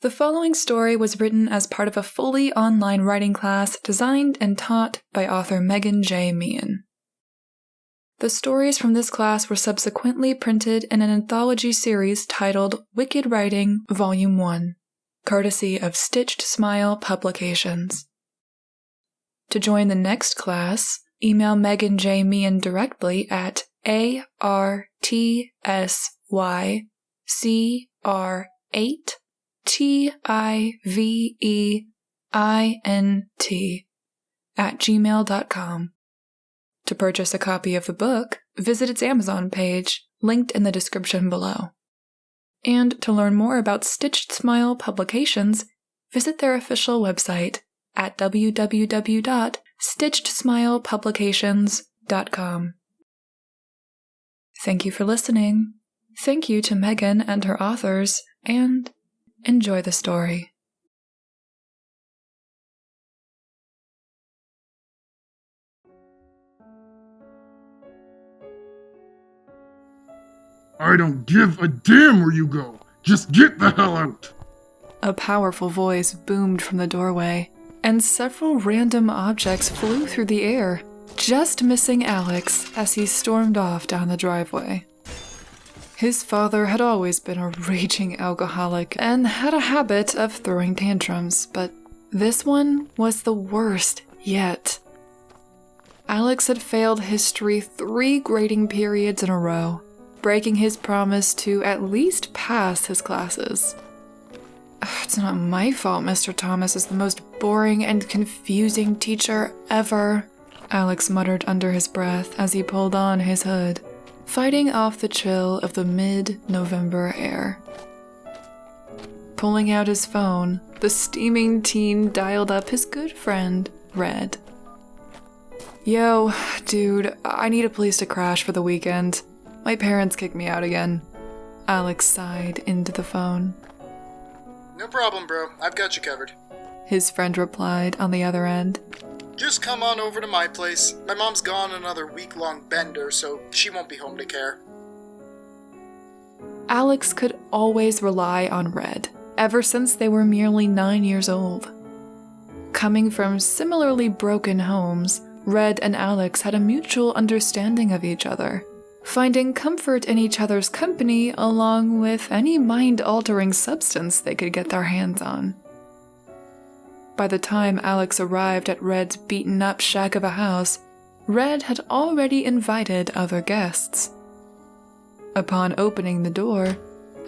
The following story was written as part of a fully online writing class designed and taught by author Meagan J. Meehan. The stories from this class were subsequently printed in an anthology series titled Wicked Writing Volume 1, courtesy of Stitched Smile Publications. To join the next class, email Meagan J. Meehan directly at artsyyweinT@gmail.com. To purchase a copy of the book, visit its Amazon page, linked in the description below. And to learn more about Stitched Smile Publications, visit their official website at www.stitchedsmilepublications.com. Thank you for listening. Thank you to Meagan and her authors, and enjoy the story. I don't give a damn where you go. Just get the hell out. A powerful voice boomed from the doorway, and several random objects flew through the air, just missing Alex as he stormed off down the driveway. His father had always been a raging alcoholic and had a habit of throwing tantrums, but this one was the worst yet. Alex had failed history 3 grading periods in a row, breaking his promise to at least pass his classes. It's not my fault Mr. Thomas is the most boring and confusing teacher ever, Alex muttered under his breath as he pulled on his hood, fighting off the chill of the mid-November air. Pulling out his phone, the steaming teen dialed up his good friend, Red. Yo, dude, I need a place to crash for the weekend. My parents kicked me out again. Alex sighed into the phone. No problem, bro. I've got you covered. His friend replied on the other end. Just come on over to my place. My mom's gone on another week-long bender, so she won't be home to care. Alex could always rely on Red, ever since they were merely 9 years old. Coming from similarly broken homes, Red and Alex had a mutual understanding of each other, finding comfort in each other's company along with any mind-altering substance they could get their hands on. By the time Alex arrived at Red's beaten-up shack of a house, Red had already invited other guests. Upon opening the door,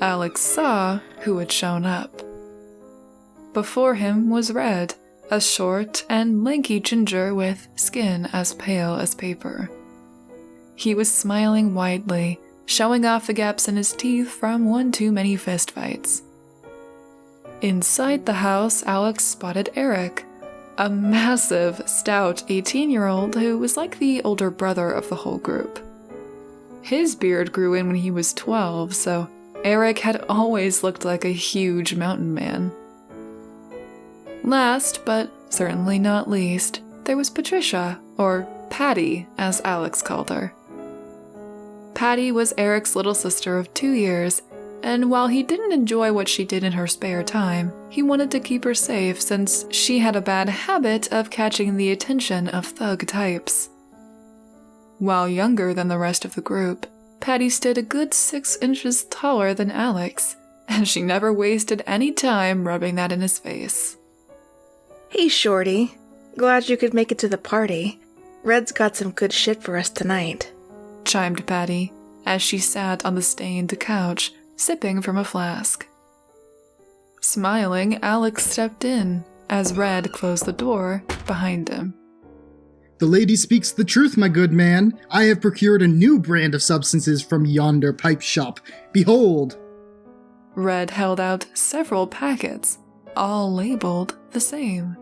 Alex saw who had shown up. Before him was Red, a short and lanky ginger with skin as pale as paper. He was smiling widely, showing off the gaps in his teeth from one too many fistfights. Inside the house, Alex spotted Eric, a massive, stout 18-year-old who was like the older brother of the whole group. His beard grew in when he was 12, so Eric had always looked like a huge mountain man. Last, but certainly not least, there was Patricia, or Patty, as Alex called her. Patty was Eric's little sister of 2 years, and while he didn't enjoy what she did in her spare time, he wanted to keep her safe since she had a bad habit of catching the attention of thug types. While younger than the rest of the group, Patty stood a good 6 inches taller than Alex, and she never wasted any time rubbing that in his face. Hey, Shorty. Glad you could make it to the party. Red's got some good shit for us tonight, chimed Patty, as she sat on the stained couch, sipping from a flask. Smiling, Alex stepped in, as Red closed the door behind him. The lady speaks the truth, my good man. I have procured a new brand of substances from yonder pipe shop. Behold! Red held out several packets, all labeled the same.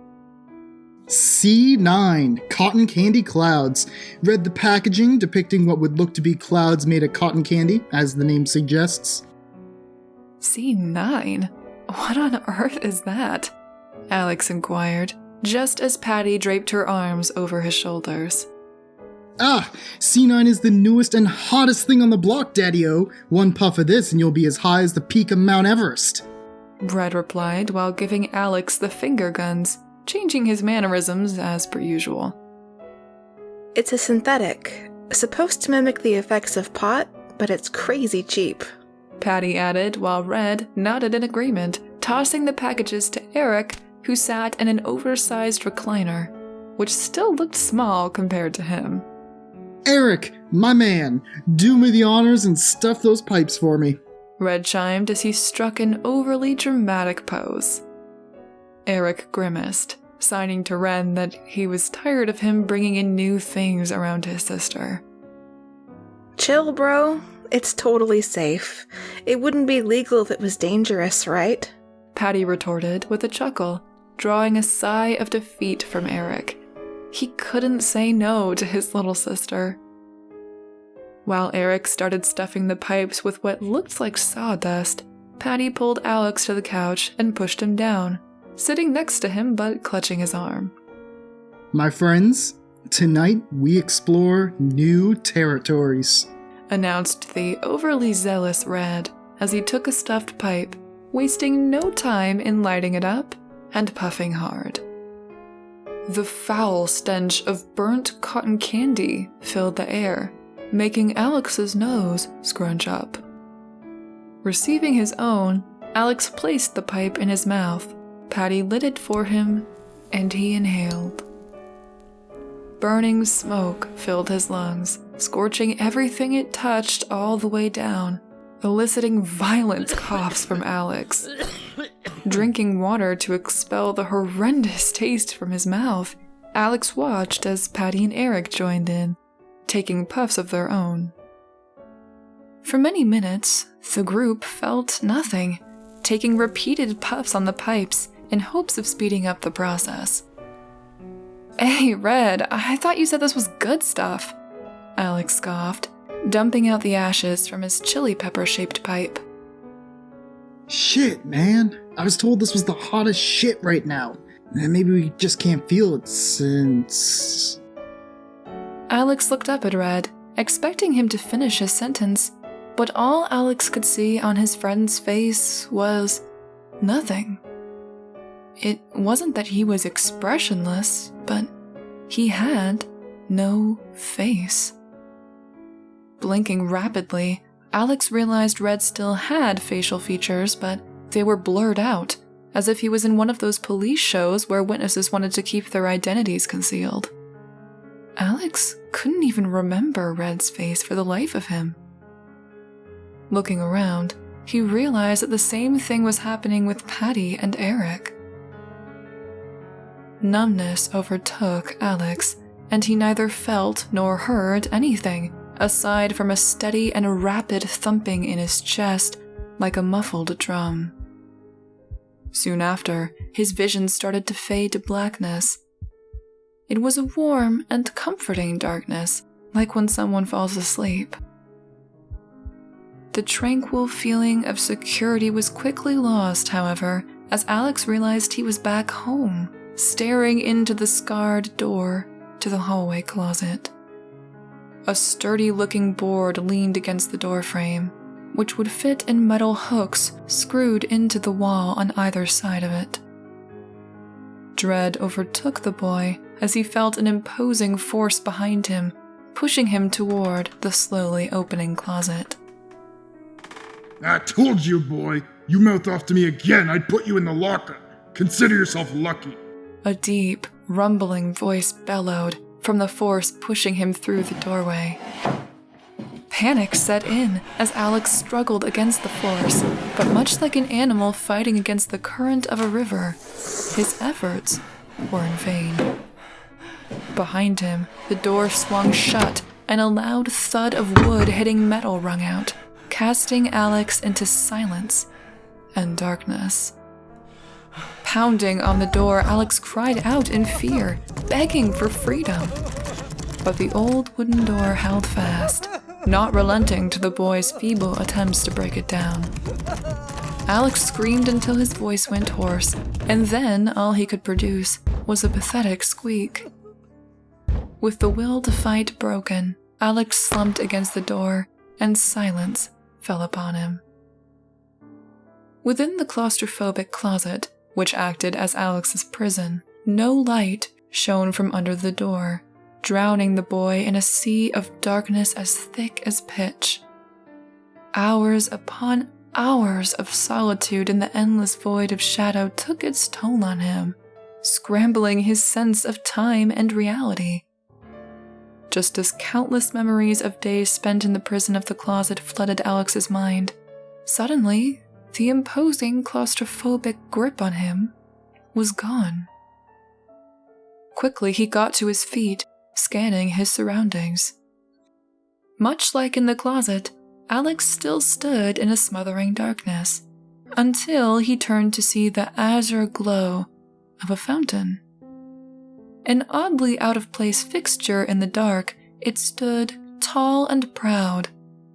C-9, Cotton Candy Clouds. Read the packaging depicting what would look to be clouds made of cotton candy, as the name suggests. C-9? What on earth is that? Alex inquired, just as Patty draped her arms over his shoulders. Ah, C-9 is the newest and hottest thing on the block, Daddy-O. One puff of this and you'll be as high as the peak of Mount Everest. Red replied while giving Alex the finger guns, changing his mannerisms as per usual. It's a synthetic, supposed to mimic the effects of pot, but it's crazy cheap. Patty added while Red nodded in agreement, tossing the packages to Eric, who sat in an oversized recliner, which still looked small compared to him. Eric, my man, do me the honors and stuff those pipes for me. Red chimed as he struck an overly dramatic pose. Eric grimaced, signing to Ren that he was tired of him bringing in new things around his sister. Chill, bro. It's totally safe. It wouldn't be legal if it was dangerous, right? Patty retorted with a chuckle, drawing a sigh of defeat from Eric. He couldn't say no to his little sister. While Eric started stuffing the pipes with what looked like sawdust, Patty pulled Alex to the couch and pushed him down, sitting next to him but clutching his arm. My friends, tonight we explore new territories, announced the overly zealous Red as he took a stuffed pipe, wasting no time in lighting it up and puffing hard. The foul stench of burnt cotton candy filled the air, making Alex's nose scrunch up. Receiving his own, Alex placed the pipe in his mouth. Patty lit it for him, and he inhaled. Burning smoke filled his lungs, scorching everything it touched all the way down, eliciting violent coughs from Alex. Drinking water to expel the horrendous taste from his mouth, Alex watched as Patty and Eric joined in, taking puffs of their own. For many minutes, the group felt nothing, taking repeated puffs on the pipes in hopes of speeding up the process. Hey, Red, I thought you said this was good stuff, Alex scoffed, dumping out the ashes from his chili pepper-shaped pipe. Shit, man. I was told this was the hottest shit right now. And maybe we just can't feel it since... Alex looked up at Red, expecting him to finish his sentence, but all Alex could see on his friend's face was nothing. It wasn't that he was expressionless, but he had no face. Blinking rapidly, Alex realized Red still had facial features, but they were blurred out, as if he was in one of those police shows where witnesses wanted to keep their identities concealed. Alex couldn't even remember Red's face for the life of him. Looking around, he realized that the same thing was happening with Patty and Eric. Numbness overtook Alex, and he neither felt nor heard anything, aside from a steady and rapid thumping in his chest like a muffled drum. Soon after, his vision started to fade to blackness. It was a warm and comforting darkness, like when someone falls asleep. The tranquil feeling of security was quickly lost, however, as Alex realized he was back home, staring into the scarred door to the hallway closet. A sturdy-looking board leaned against the doorframe, which would fit in metal hooks screwed into the wall on either side of it. Dread overtook the boy as he felt an imposing force behind him, pushing him toward the slowly opening closet. I told you, boy. You mouth off to me again, I'd put you in the lockup. Consider yourself lucky. A deep, rumbling voice bellowed from the force pushing him through the doorway. Panic set in as Alex struggled against the force, but much like an animal fighting against the current of a river, his efforts were in vain. Behind him, the door swung shut and a loud thud of wood hitting metal rung out, casting Alex into silence and darkness. Pounding on the door, Alex cried out in fear, begging for freedom. But the old wooden door held fast, not relenting to the boy's feeble attempts to break it down. Alex screamed until his voice went hoarse, and then all he could produce was a pathetic squeak. With the will to fight broken, Alex slumped against the door, and silence fell upon him. Within the claustrophobic closet, which acted as Alex's prison, no light shone from under the door, drowning the boy in a sea of darkness as thick as pitch. Hours upon hours of solitude in the endless void of shadow took its toll on him, scrambling his sense of time and reality. Just as countless memories of days spent in the prison of the closet flooded Alex's mind, suddenly, the imposing claustrophobic grip on him was gone. Quickly, he got to his feet, scanning his surroundings. Much like in the closet, Alex still stood in a smothering darkness, until he turned to see the azure glow of a fountain. An oddly out-of-place fixture in the dark, it stood tall and proud,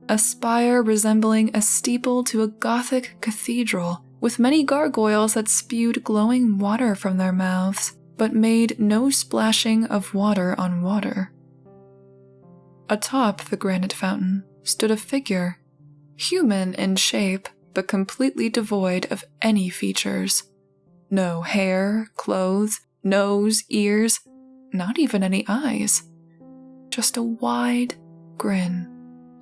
a spire resembling a steeple to a Gothic cathedral, with many gargoyles that spewed glowing water from their mouths, but made no splashing of water on water. Atop the granite fountain stood a figure, human in shape, but completely devoid of any features. No hair, clothes, nose, ears, not even any eyes. Just a wide grin,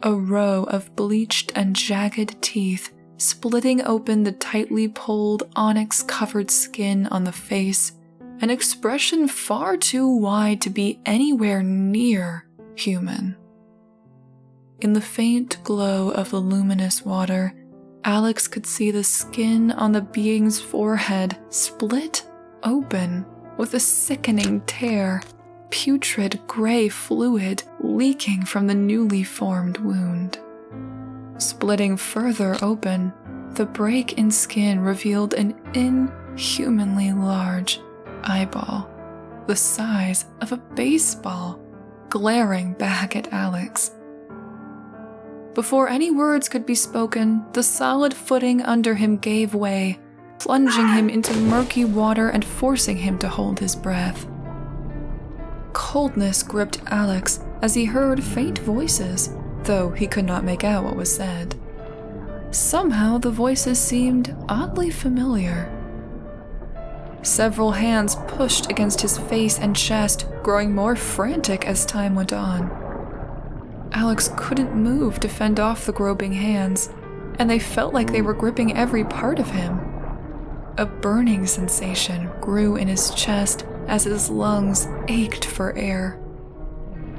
a row of bleached and jagged teeth splitting open the tightly pulled onyx-covered skin on the face, an expression far too wide to be anywhere near human. In the faint glow of the luminous water, Alex could see the skin on the being's forehead split open with a sickening tear, putrid gray fluid leaking from the newly formed wound. Splitting further open, the break in skin revealed an inhumanly large eyeball, the size of a baseball, glaring back at Alex. Before any words could be spoken, the solid footing under him gave way, plunging him into murky water and forcing him to hold his breath. Coldness gripped Alex as he heard faint voices, though he could not make out what was said. Somehow the voices seemed oddly familiar. Several hands pushed against his face and chest, growing more frantic as time went on. Alex couldn't move to fend off the groping hands, and they felt like they were gripping every part of him. A burning sensation grew in his chest as his lungs ached for air.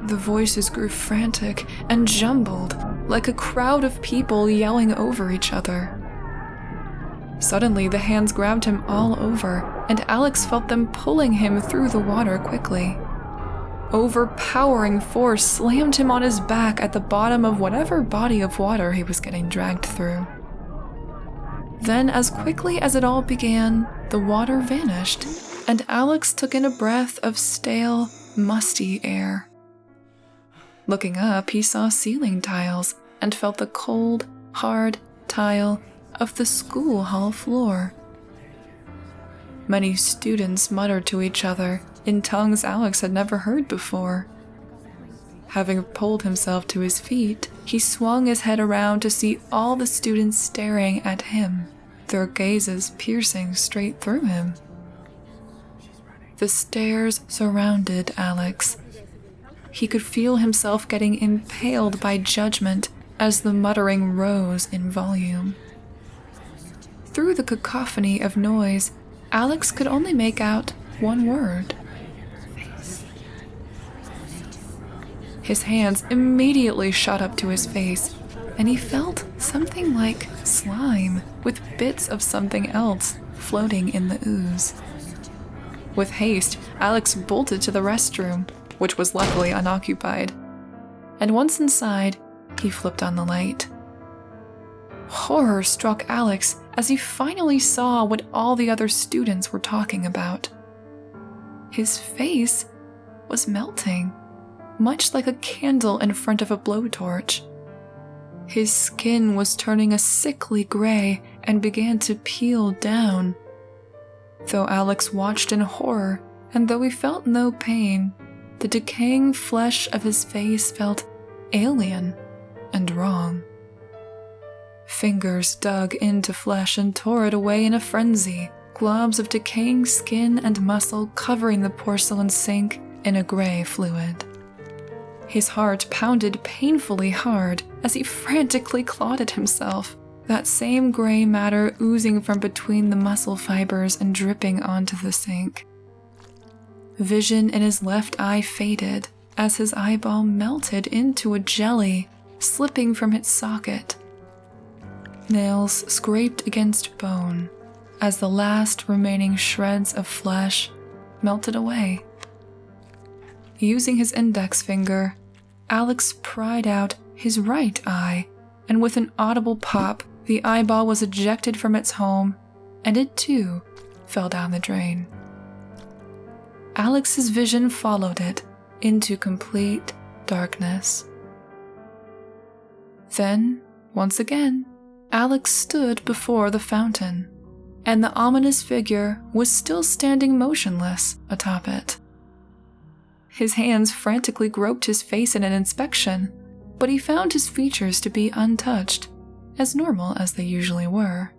The voices grew frantic and jumbled, like a crowd of people yelling over each other. Suddenly, the hands grabbed him all over, and Alex felt them pulling him through the water quickly. Overpowering force slammed him on his back at the bottom of whatever body of water he was getting dragged through. Then, as quickly as it all began, the water vanished, and Alex took in a breath of stale, musty air. Looking up, he saw ceiling tiles and felt the cold, hard tile of the school hall floor. Many students muttered to each other in tongues Alex had never heard before. Having pulled himself to his feet, he swung his head around to see all the students staring at him, their gazes piercing straight through him. The stares surrounded Alex. He could feel himself getting impaled by judgment as the muttering rose in volume. Through the cacophony of noise, Alex could only make out one word. His hands immediately shot up to his face, and he felt something like slime with bits of something else floating in the ooze. With haste, Alex bolted to the restroom, which was luckily unoccupied, and once inside, he flipped on the light. Horror struck Alex as he finally saw what all the other students were talking about. His face was melting, much like a candle in front of a blowtorch. His skin was turning a sickly gray and began to peel down. Though Alex watched in horror, and though he felt no pain, the decaying flesh of his face felt alien and wrong. Fingers dug into flesh and tore it away in a frenzy, globs of decaying skin and muscle covering the porcelain sink in a gray fluid. His heart pounded painfully hard as he frantically clawed at himself, that same gray matter oozing from between the muscle fibers and dripping onto the sink. Vision in his left eye faded as his eyeball melted into a jelly, slipping from its socket. Nails scraped against bone as the last remaining shreds of flesh melted away. Using his index finger, Alex pried out his right eye, and with an audible pop, the eyeball was ejected from its home, and it too fell down the drain. Alex's vision followed it into complete darkness. Then, once again, Alex stood before the fountain, and the ominous figure was still standing motionless atop it. His hands frantically groped his face in an inspection, but he found his features to be untouched, as normal as they usually were.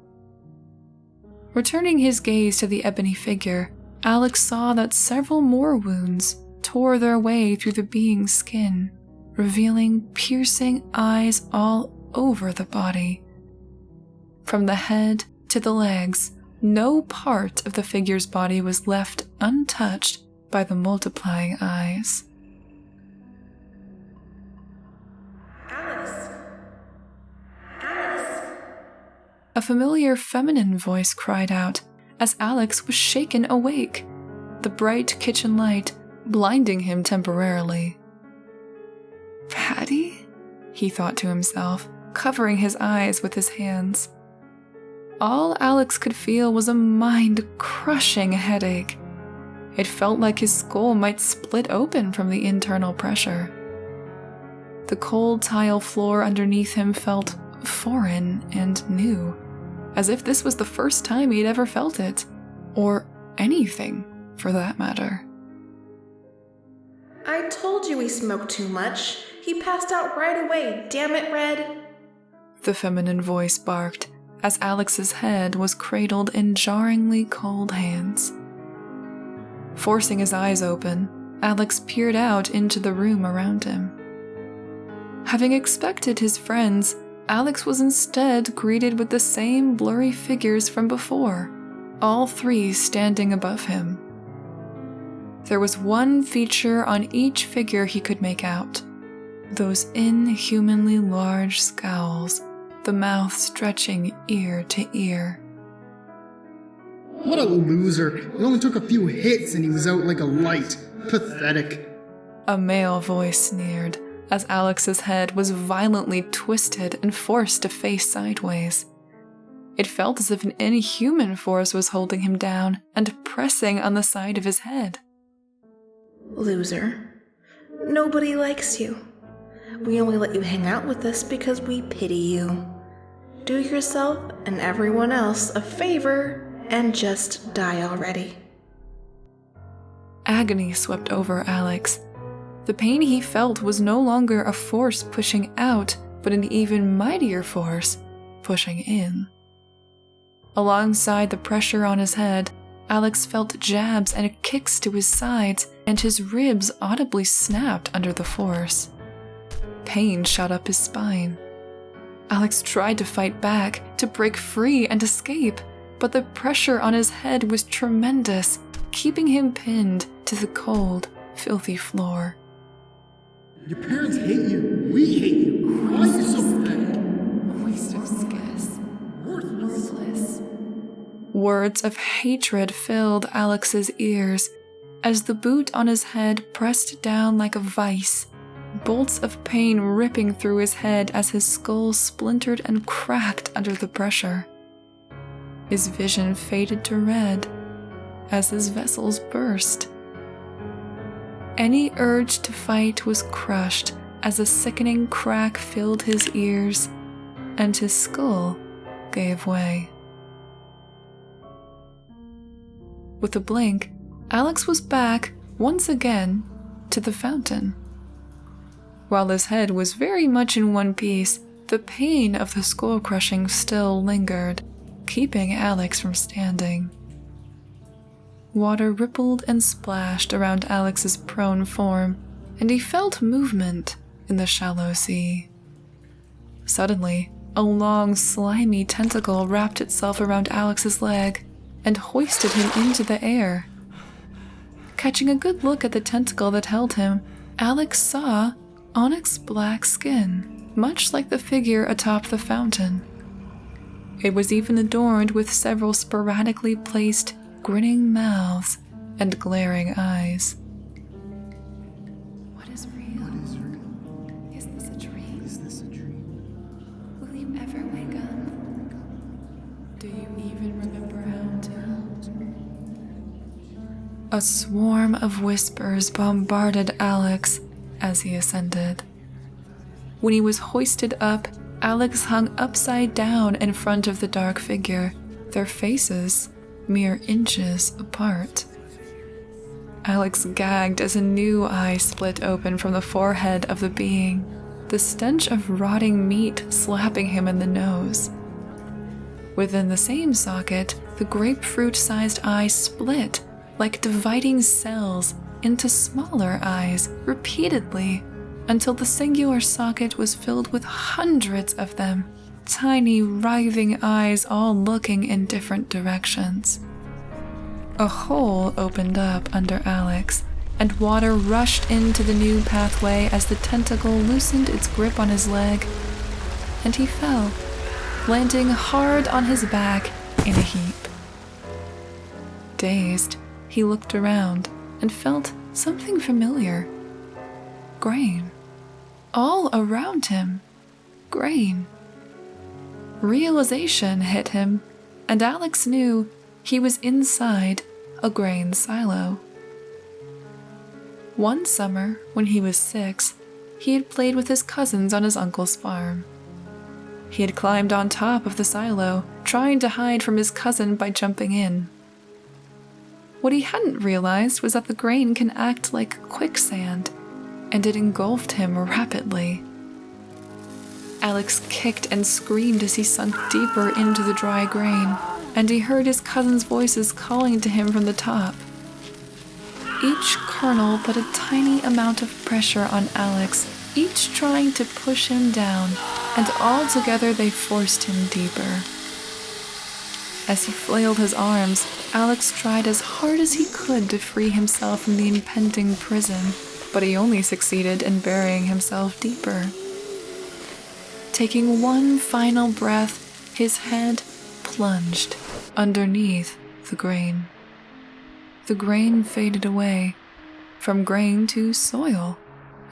Returning his gaze to the ebony figure, Alex saw that several more wounds tore their way through the being's skin, revealing piercing eyes all over the body. From the head to the legs, no part of the figure's body was left untouched by the multiplying eyes. Alex! Alex! A familiar feminine voice cried out as Alex was shaken awake, the bright kitchen light blinding him temporarily. Patty? He thought to himself, covering his eyes with his hands. All Alex could feel was a mind-crushing headache. It felt like his skull might split open from the internal pressure. The cold tile floor underneath him felt foreign and new, as if this was the first time he'd ever felt it, or anything, for that matter. I told you he smoked too much. He passed out right away, damn it, Red! The feminine voice barked as Alex's head was cradled in jarringly cold hands. Forcing his eyes open, Alex peered out into the room around him. Having expected his friends, Alex was instead greeted with the same blurry figures from before, all three standing above him. There was one feature on each figure he could make out: those inhumanly large scowls, the mouth stretching ear to ear. What a loser. It only took a few hits and he was out like a light. Pathetic. A male voice sneered as Alex's head was violently twisted and forced to face sideways. It felt as if an inhuman force was holding him down and pressing on the side of his head. Loser. Nobody likes you. We only let you hang out with us because we pity you. Do yourself and everyone else a favor and just die already. Agony swept over Alex. The pain he felt was no longer a force pushing out, but an even mightier force pushing in. Alongside the pressure on his head, Alex felt jabs and kicks to his sides, and his ribs audibly snapped under the force. Pain shot up his spine. Alex tried to fight back, to break free and escape, but the pressure on his head was tremendous, keeping him pinned to the cold, filthy floor. Your parents hate you. We hate you. Why are you so pathetic? A waste of skis. Worthless. Words of hatred filled Alex's ears as the boot on his head pressed down like a vice, bolts of pain ripping through his head as his skull splintered and cracked under the pressure. His vision faded to red as his vessels burst. Any urge to fight was crushed as a sickening crack filled his ears, and his skull gave way. With a blink, Alex was back, once again, to the fountain. While his head was very much in one piece, The pain of the skull crushing still lingered, keeping Alex from standing. Water rippled and splashed around Alex's prone form, and he felt movement in the shallow sea. Suddenly, a long, slimy tentacle wrapped itself around Alex's leg and hoisted him into the air. Catching a good look at the tentacle that held him, Alex saw onyx black skin, much like the figure atop the fountain. It was even adorned with several sporadically placed, grinning mouths and glaring eyes. What is real? Is this a dream? Will you ever wake up? Do you even remember how to? A swarm of whispers bombarded Alex as he ascended. When he was hoisted up, Alex hung upside down in front of the dark figure, their faces mere inches apart. Alex gagged as a new eye split open from the forehead of the being, the stench of rotting meat slapping him in the nose. Within the same socket, the grapefruit-sized eye split like dividing cells into smaller eyes repeatedly, until the singular socket was filled with hundreds of them, tiny, writhing eyes all looking in different directions. A hole opened up under Alex, and water rushed into the new pathway as the tentacle loosened its grip on his leg, and he fell, landing hard on his back in a heap. Dazed, he looked around and felt something familiar. Grain. All around him. Grain. Realization hit him, and Alex knew he was inside a grain silo. One summer, when he was 6, he had played with his cousins on his uncle's farm. He had climbed on top of the silo, trying to hide from his cousin by jumping in. What he hadn't realized was that the grain can act like quicksand, and it engulfed him rapidly. Alex kicked and screamed as he sunk deeper into the dry grain, and he heard his cousins' voices calling to him from the top. Each kernel put a tiny amount of pressure on Alex, each trying to push him down, and all together they forced him deeper. As he flailed his arms, Alex tried as hard as he could to free himself from the impending prison, but he only succeeded in burying himself deeper. Taking one final breath, his head plunged underneath the grain. The grain faded away, from grain to soil,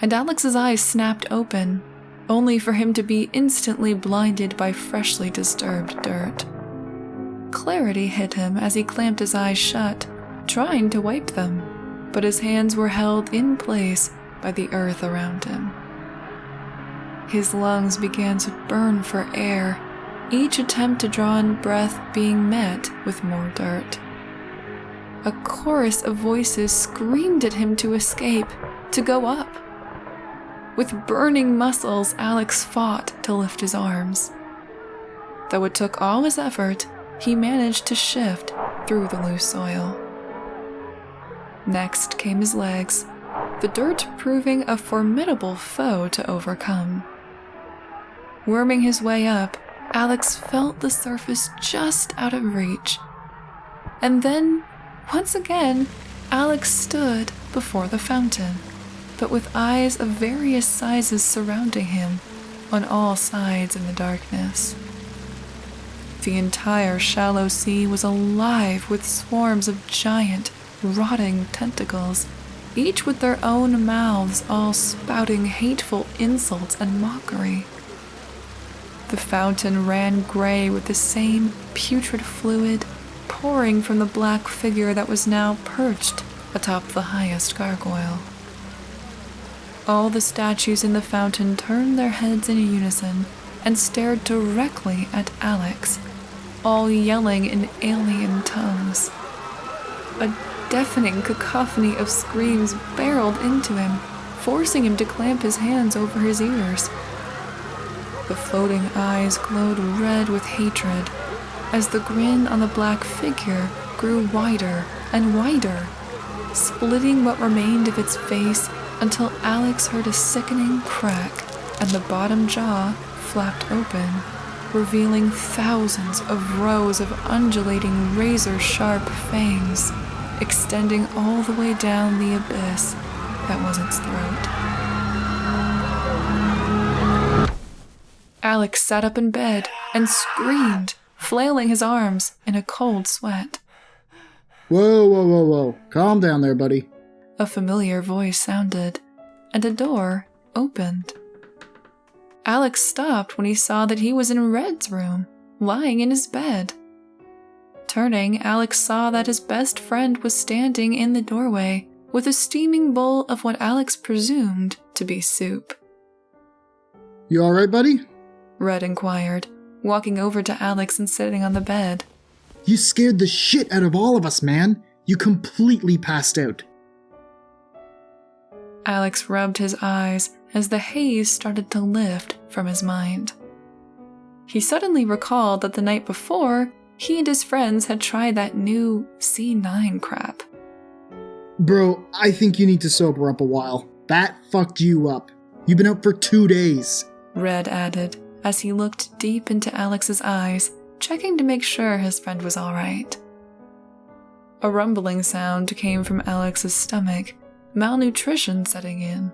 and Alex's eyes snapped open, only for him to be instantly blinded by freshly disturbed dirt. Clarity hit him as he clamped his eyes shut, trying to wipe them, but his hands were held in place by the earth around him. His lungs began to burn for air, each attempt to draw in breath being met with more dirt. A chorus of voices screamed at him to escape, to go up. With burning muscles, Alex fought to lift his arms. Though it took all his effort, he managed to shift through the loose soil. Next came his legs, the dirt proving a formidable foe to overcome. Worming his way up, Alex felt the surface just out of reach. And then, once again, Alex stood before the fountain, but with eyes of various sizes surrounding him on all sides in the darkness. The entire shallow sea was alive with swarms of giant, rotting tentacles, each with their own mouths all spouting hateful insults and mockery. The fountain ran gray with the same putrid fluid pouring from the black figure that was now perched atop the highest gargoyle. All the statues in the fountain turned their heads in unison and stared directly at Alex, all yelling in alien tongues. A deafening cacophony of screams barreled into him, forcing him to clamp his hands over his ears. The floating eyes glowed red with hatred as the grin on the black figure grew wider and wider, splitting what remained of its face until Alex heard a sickening crack and the bottom jaw flapped open, revealing thousands of rows of undulating razor-sharp fangs, extending all the way down the abyss that was its throat. Alex sat up in bed and screamed, flailing his arms in a cold sweat. Whoa. Calm down there, buddy. A familiar voice sounded, and a door opened. Alex stopped when he saw that he was in Red's room, lying in his bed. Turning, Alex saw that his best friend was standing in the doorway with a steaming bowl of what Alex presumed to be soup. You alright, buddy? Red inquired, walking over to Alex and sitting on the bed. You scared the shit out of all of us, man. You completely passed out. Alex rubbed his eyes as the haze started to lift from his mind. He suddenly recalled that the night before, he and his friends had tried that new C-9 crap. Bro, I think you need to sober up a while. That fucked you up. You've been out for 2 days. Red added, as he looked deep into Alex's eyes, checking to make sure his friend was all right. A rumbling sound came from Alex's stomach, malnutrition setting in.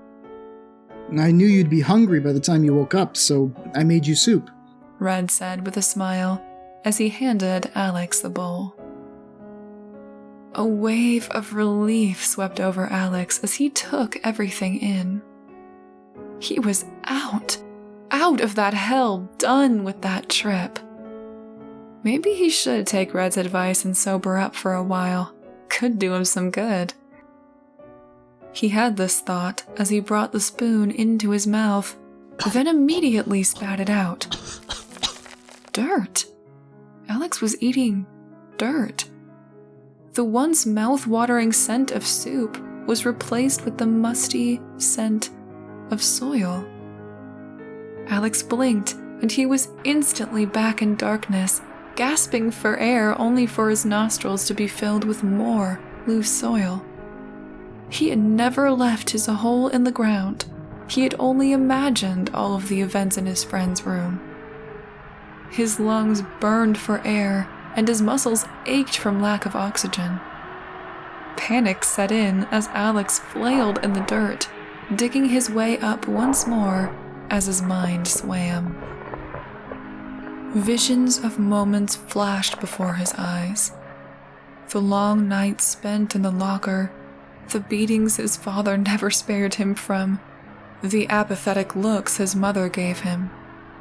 I knew you'd be hungry by the time you woke up, so I made you soup. Red said with a smile as he handed Alex the bowl. A wave of relief swept over Alex as he took everything in. He was out of that hell, done with that trip. Maybe he should take Red's advice and sober up for a while. Could do him some good. He had this thought as he brought the spoon into his mouth, then immediately spat it out. Dirt. Alex was eating dirt. The once mouth-watering scent of soup was replaced with the musty scent of soil. Alex blinked, and he was instantly back in darkness, gasping for air only for his nostrils to be filled with more loose soil. He had never left his hole in the ground. He had only imagined all of the events in his friend's room. His lungs burned for air, and his muscles ached from lack of oxygen. Panic set in as Alex flailed in the dirt, digging his way up once more as his mind swam. Visions of moments flashed before his eyes. The long nights spent in the locker, the beatings his father never spared him from, the apathetic looks his mother gave him,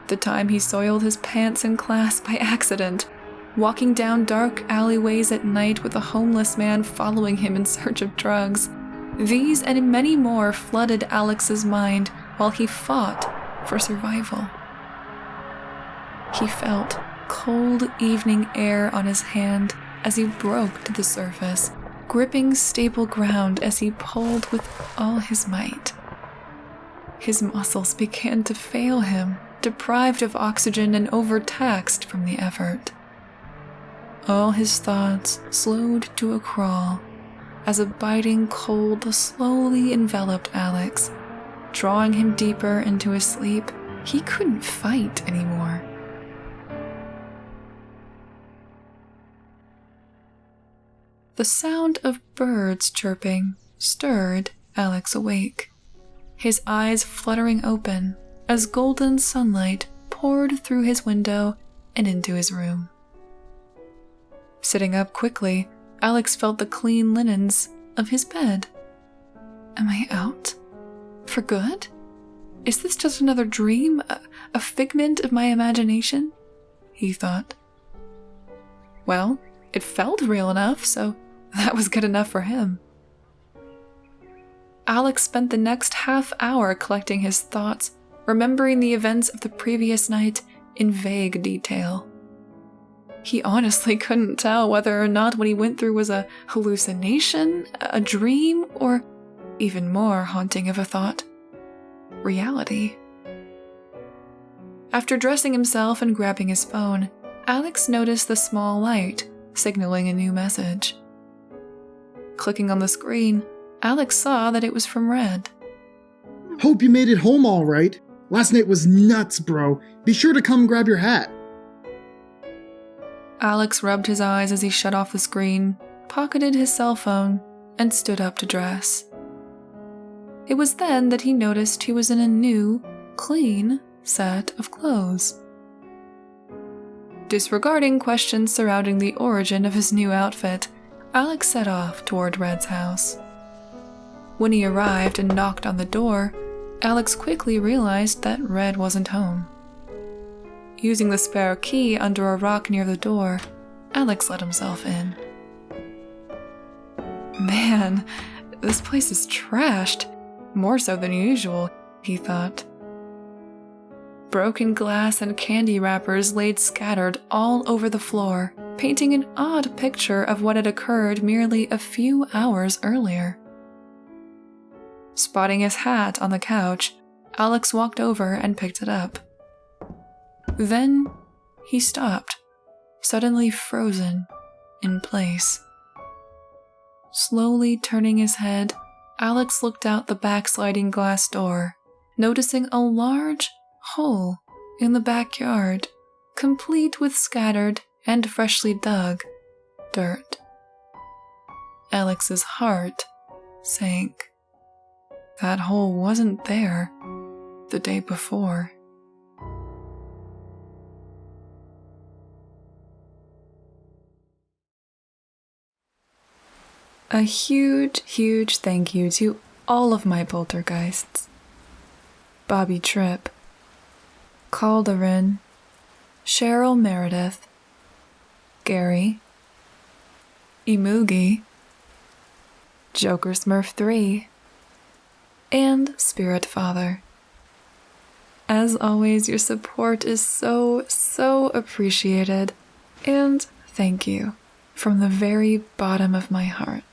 the time he soiled his pants in class by accident, walking down dark alleyways at night with a homeless man following him in search of drugs. These and many more flooded Alex's mind while he fought for survival. He felt cold evening air on his hand as he broke to the surface, gripping stable ground as he pulled with all his might. His muscles began to fail him, deprived of oxygen and overtaxed from the effort. All his thoughts slowed to a crawl as a biting cold slowly enveloped Alex, drawing him deeper into his sleep. He couldn't fight anymore. The sound of birds chirping stirred Alex awake, his eyes fluttering open as golden sunlight poured through his window and into his room. Sitting up quickly, Alex felt the clean linens of his bed. Am I out? For good? Is this just another dream? A figment of my imagination? He thought. Well, it felt real enough, so that was good enough for him. Alex spent the next half hour collecting his thoughts, remembering the events of the previous night in vague detail. He honestly couldn't tell whether or not what he went through was a hallucination, a dream, or, even more haunting of a thought, reality. After dressing himself and grabbing his phone, Alex noticed the small light, signaling a new message. Clicking on the screen, Alex saw that it was from Red. Hope you made it home all right. Last night was nuts, bro. Be sure to come grab your hat. Alex rubbed his eyes as he shut off the screen, pocketed his cell phone, and stood up to dress. It was then that he noticed he was in a new, clean set of clothes. Disregarding questions surrounding the origin of his new outfit, Alex set off toward Red's house. When he arrived and knocked on the door, Alex quickly realized that Red wasn't home. Using the spare key under a rock near the door, Alex let himself in. Man, this place is trashed. More so than usual, he thought. Broken glass and candy wrappers laid scattered all over the floor, painting an odd picture of what had occurred merely a few hours earlier. Spotting his hat on the couch, Alex walked over and picked it up. Then he stopped, suddenly frozen in place. Slowly turning his head, Alex looked out the backsliding glass door, noticing a large hole in the backyard, complete with scattered and freshly dug dirt. Alex's heart sank. That hole wasn't there the day before. A huge thank you to all of my poltergeists. Bobby Tripp, Calderin, Cheryl Meredith, Gary, Imugi, Joker Smurf 3, and Spirit Father. As always, your support is so appreciated, and thank you from the very bottom of my heart.